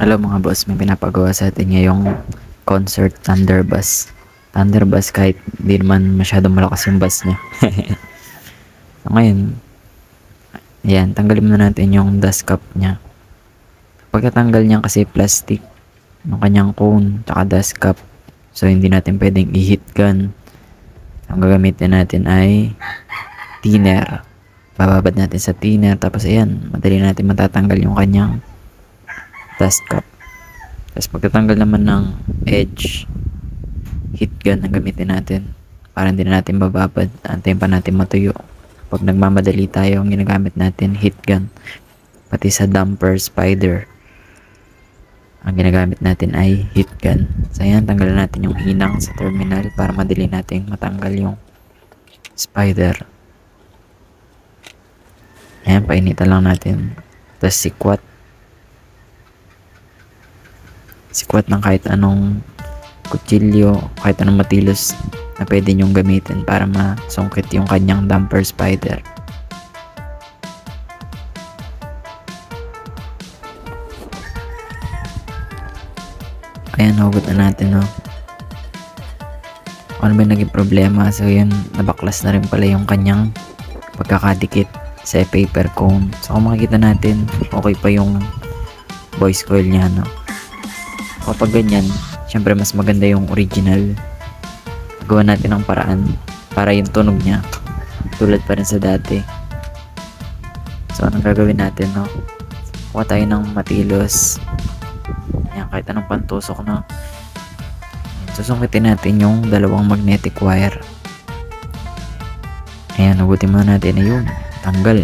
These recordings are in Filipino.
Hello mga boss, may pinapagawa sa atin ngayong concert Thunder Bass. Thunder Bass kahit di naman masyadong malakas yung bass niya. So ngayon, ayan, tanggalin muna natin yung dust cap niya. Pagkatanggal niya kasi plastic, yung kanyang cone, tsaka dust cap. So hindi natin pwedeng i-heat gun. Ang gagamitin natin ay thinner. Bababad natin sa thinner, tapos ayan, madali natin matatanggal yung kanyang dust cap. Tapos pagkatanggal naman ng edge, heat gun ang gamitin natin para hindi na natin bababad. Antayin pa natin matuyo. Pag nagmamadali tayo, ang ginagamit natin heat gun. Pati sa damper spider, ang ginagamit natin ay heat gun. So ayan, tanggalan natin yung hinang sa terminal para madali natin matanggal yung spider. Ayan, painitan lang natin. Tapos sikwat ng kahit anong kutsilyo, kahit anong matilos na pwede nyong gamitin para masungkit yung kanyang damper spider. Ayan, hugot na natin, no? Ano ba yung naging problema? So yun, nabaklas na rin pala yung kanyang pagkakadikit sa paper cone. So kung makikita natin, okay pa yung voice coil niya, no? Kapag ganyan, syempre mas maganda yung original. Gawa natin ng paraan para yung tunog niya tulad pa rin sa dati. So anong gagawin natin, no? Kuha tayo ng matilos. Ayan, kahit anong pantusok, no? Susungkitin natin yung dalawang magnetic wire. Ayan, hugutin muna natin. Ayun, tanggal.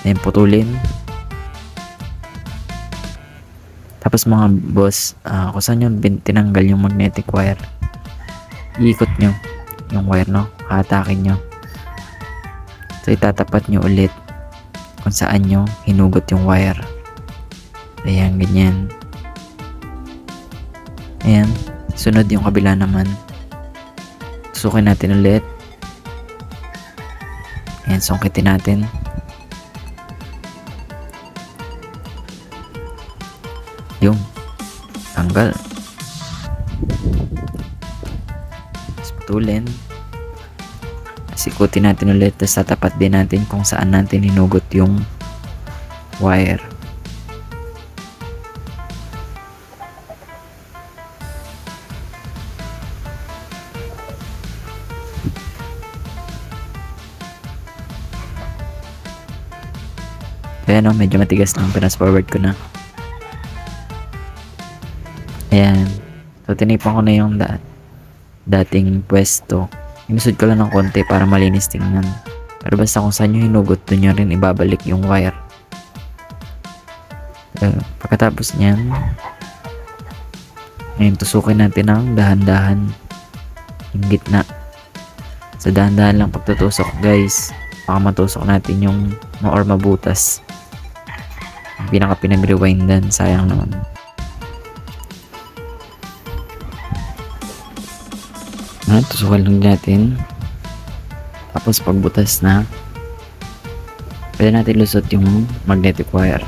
Ayan, putulin. Tapos mga boss, kung saan nyo tinanggal yung magnetic wire, iikot nyo yung wire, no? Hatakin nyo. So itatapat nyo ulit kung saan nyo hinugot yung wire. Ayan, ganyan. Ayan, sunod yung kabila naman. Susukin natin ulit. Ayan, sungkitin natin. Yung tanggal. Tapos putulin. Sikutin natin ulit. Tapos tatapat din natin kung saan natin hinugot yung wire. Kaya no, medyo matigas lang. Pinas forward ko na. Ayan. So, tinipan ko na yung dating pwesto. Inusod ko lang ng konti para malinis tingnan. Pero basta kung saan nyo hinugot, doon nyo rin ibabalik yung wire. Pagkatapos nyan, ngayon tusukin natin ng dahan-dahan yung gitna. So, dahan-dahan lang pagtutusok, guys. Baka matusok natin yung or mabutas. Yung pinaka pinag-rewindan, sayang naman. Tusukan lang natin. Tapos pagbutas na, pwede natin lusot yung magnetic wire.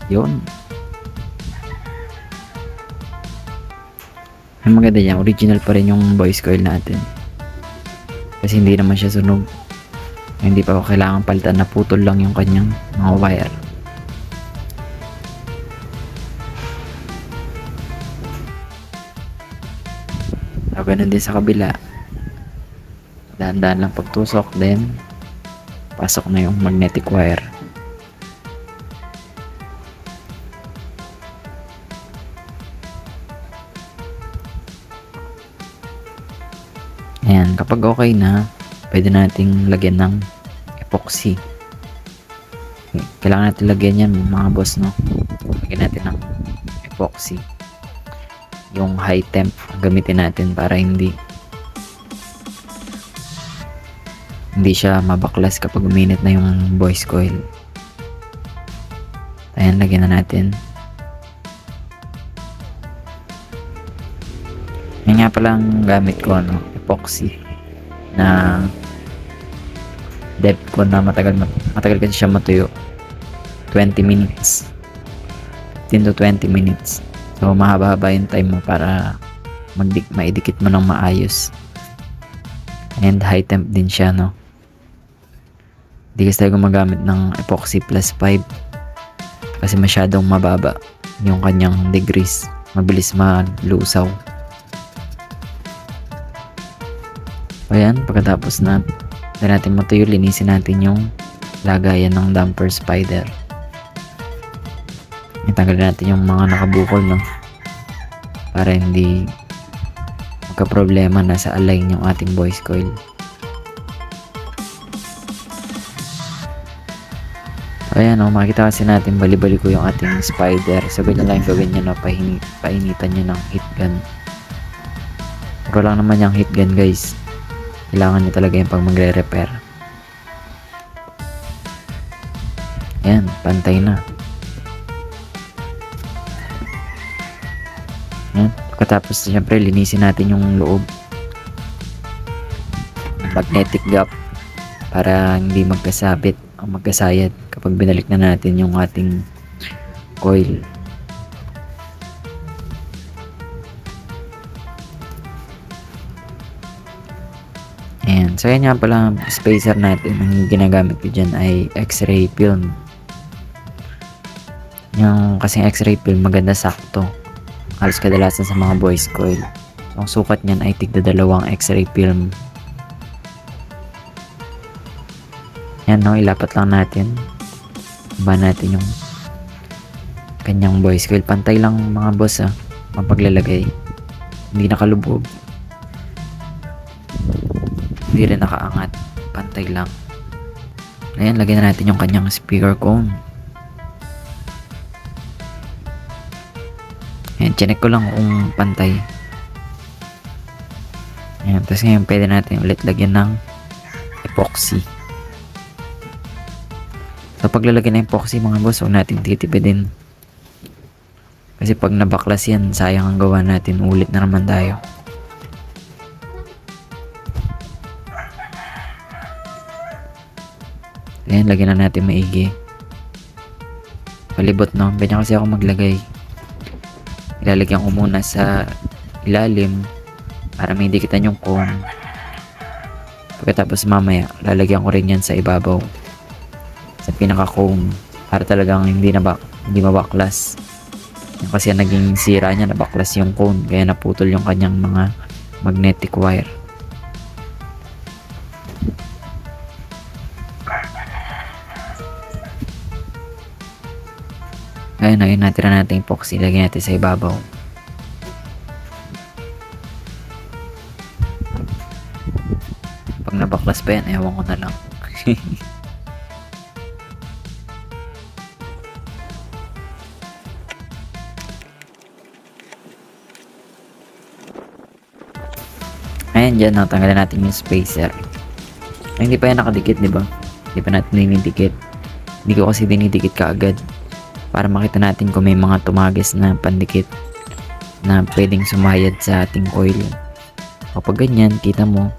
Yun. Ang maganda niya, original pa rin yung voice coil natin. Kasi hindi naman siya sunog. Hindi pa kailangan palitan, na putol lang yung kanyang mga wire. So, ganun din sa kabila. Dahan-dahan lang pagtusok, then pasok na yung magnetic wire. Ayan, kapag okay na, pwede nating lagyan ng epoxy. Kailangan natin lagyan yan, mga boss, no? Lagyan natin ng epoxy. Yung high temp ang gamitin natin para hindi siya mabaklas kapag uminit na yung voice coil. Ayan, lagyan na natin. Yan nga palang gamit ko, no? Epoxy na depth ko na matagal kasi siya matuyo. 20 minutes. 15 to 20 minutes. So mahaba-haba yung time mo para maidikit mo ng maayos. And high temp din siya, no? Hindi kasi tayo gumagamit ng epoxy plus 5 kasi masyadong mababa yung kanyang degrees. Mabilis malusaw. Ayan, pagkatapos na natin matuyo, linisin natin yung lagayan ng damper spider. Itanggalin natin yung mga nakabukol, no? Para hindi magka-problema na sa align yung ating voice coil. Ayan, no? Makikita kasi natin bali-bali ko yung ating spider. So, ganyan lang gawin nyo, no? Painitan nyo ng heat gun. Pero lang naman yung heat gun, guys. Kailangan nyo talaga yung pag magre-repair. Ayan, pantay na. Ayan. Pagkatapos, syempre, linisin natin yung loob. Magnetic gap para hindi magkasabit o magkasayad kapag binalik na natin yung ating coil. Ayan. So, yan nga pala spacer natin. Ang ginagamit ko dyan ay X-ray film. Yung kasing X-ray film, maganda sakto. Halos kadalasan sa mga voice coil. So, ang sukat niyan ay tigda 2 X-ray film. Yan, no, ilapat lang natin. Ba natin yung kanyang voice coil. Pantay lang mga boss, mapaglalagay. Hindi nakalubog. Hindi rin nakaangat. Pantay lang. Ayan, lagyan na natin yung kanyang speaker cone. Ayan, chinek ko lang kung pantay. Ayan, tapos ngayon pwede natin ulit lagyan ng epoxy. So paglalagyan ng epoxy mga boss, huwag natin titipidin. Kasi pag nabaklas yan, sayang ang gawa natin. Ulit na naman tayo. Ayan, lagyan na natin maigi. Palibot, no? Ganyan kasi ako maglagay. Ilalagyan ko muna sa ilalim para may dikitan yung cone. Pagkatapos mamaya, lalagyan ko rin yan sa ibabaw. Sa pinaka-cone. Para talagang hindi mabaklas. Yung kasi naging sira niya, nabaklas yung cone. Kaya naputol yung kanyang mga magnetic wire. Ayun, natira natin epoxy. Lagyan natin sa ibabaw. Pag nabaklas pa yan, ewan ko na lang. Ayan, dyan, tanggalin natin yung spacer. Ay, hindi pa yan nakadikit, di ba? Hindi pa natin dinidikit. Hindi ko kasi dinidikit kaagad. Para makita natin kung may mga tumagis na pandikit na pwedeng sumayad sa ating coil. Kapag ganyan, kita mo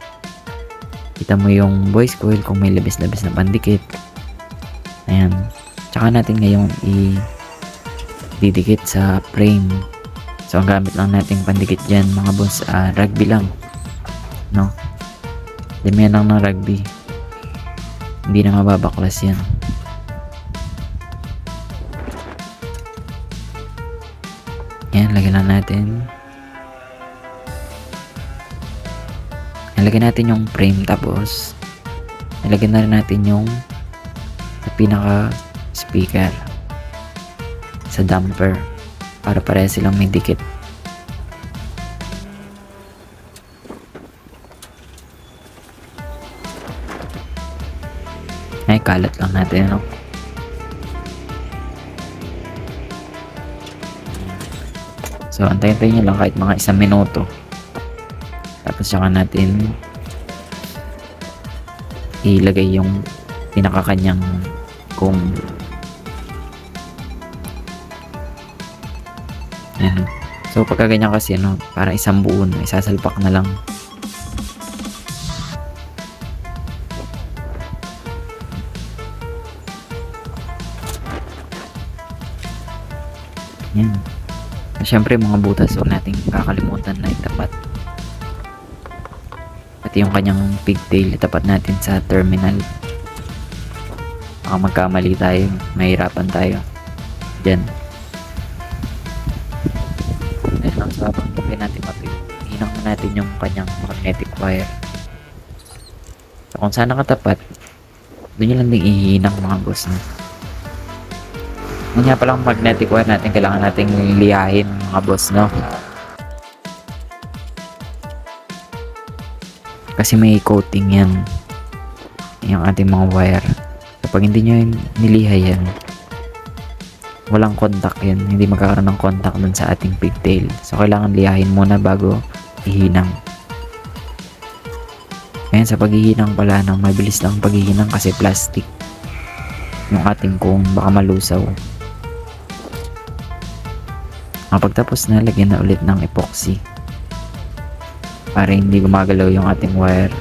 yung voice coil kung may labis-labis na pandikit. Ayan. Tsaka natin ngayon didikit sa frame. So, ang gamit lang natin pandikit dyan mga boss, rugby lang. No? Damihan lang ng rugby. Hindi na mababaklas yan. Ayan, lagyan na natin. Nalagyan natin yung frame, tapos nalagyan na rin natin yung sa pinaka speaker sa damper para pareha silang may dikit. Ay, kalat lang natin, no? So, antayin-tayin nyo lang kahit mga 1 minuto. Tapos saka natin ilagay yung pinakakanyang cone. Ayan. So, pagka ganyan kasi, para isang buo na, isasalpak na lang. Yan. Siyempre mga butas huwag nating kakalimutan na itapat. Pati yung kanyang pigtail itapat natin sa terminal. Baka magkamali tayo, mahirapan tayo. Diyan. Ayun ang sabang hindi natin hinang na natin yung kanyang magnetic wire. So, kung saan nakatapat, doon nyo lang din ihinang mga boss na. Yun nga palang magnetic wire natin, kailangan nating liyahin mga boss, no? Kasi may coating yan yung ating mga wire. Kapag hindi nyo nilihay yan, walang contact yan, hindi magkakaroon ng contact dun sa ating pigtail. So kailangan liyahin muna bago ihinang. Ngayon sa paghihinang pala, no, mabilis lang paghihinang kasi plastic yung ating comb, baka malusaw. Pagtapos na, lagyan na ulit ng epoxy para hindi gumagalaw yung ating wire.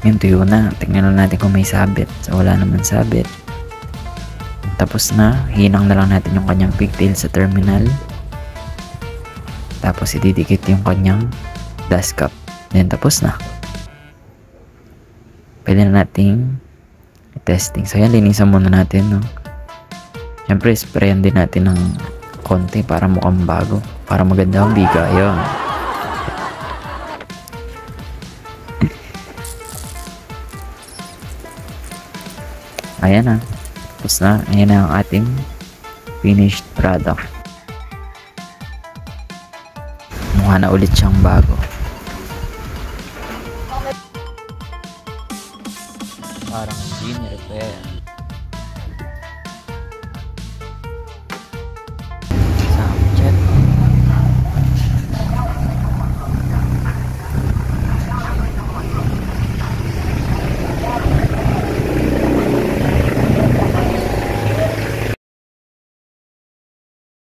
Yung tuyo na, tingnan lang natin kung may sabit. So wala naman sabit. Tapos na, hinang na lang natin yung kanyang pigtail sa terminal. Tapos ididikit yung kanyang dust cap. Then tapos na. Pwede na nating testing. So yan, linisan muna natin, no? Siyempre, sprayan din natin ng konti para mukhang bago. Para maganda ang biga. Yun. Ayan na. Tapos na. Ayan na ang ating finished product. Mukha na ulit siyang bago. Parang hindi ni-repair.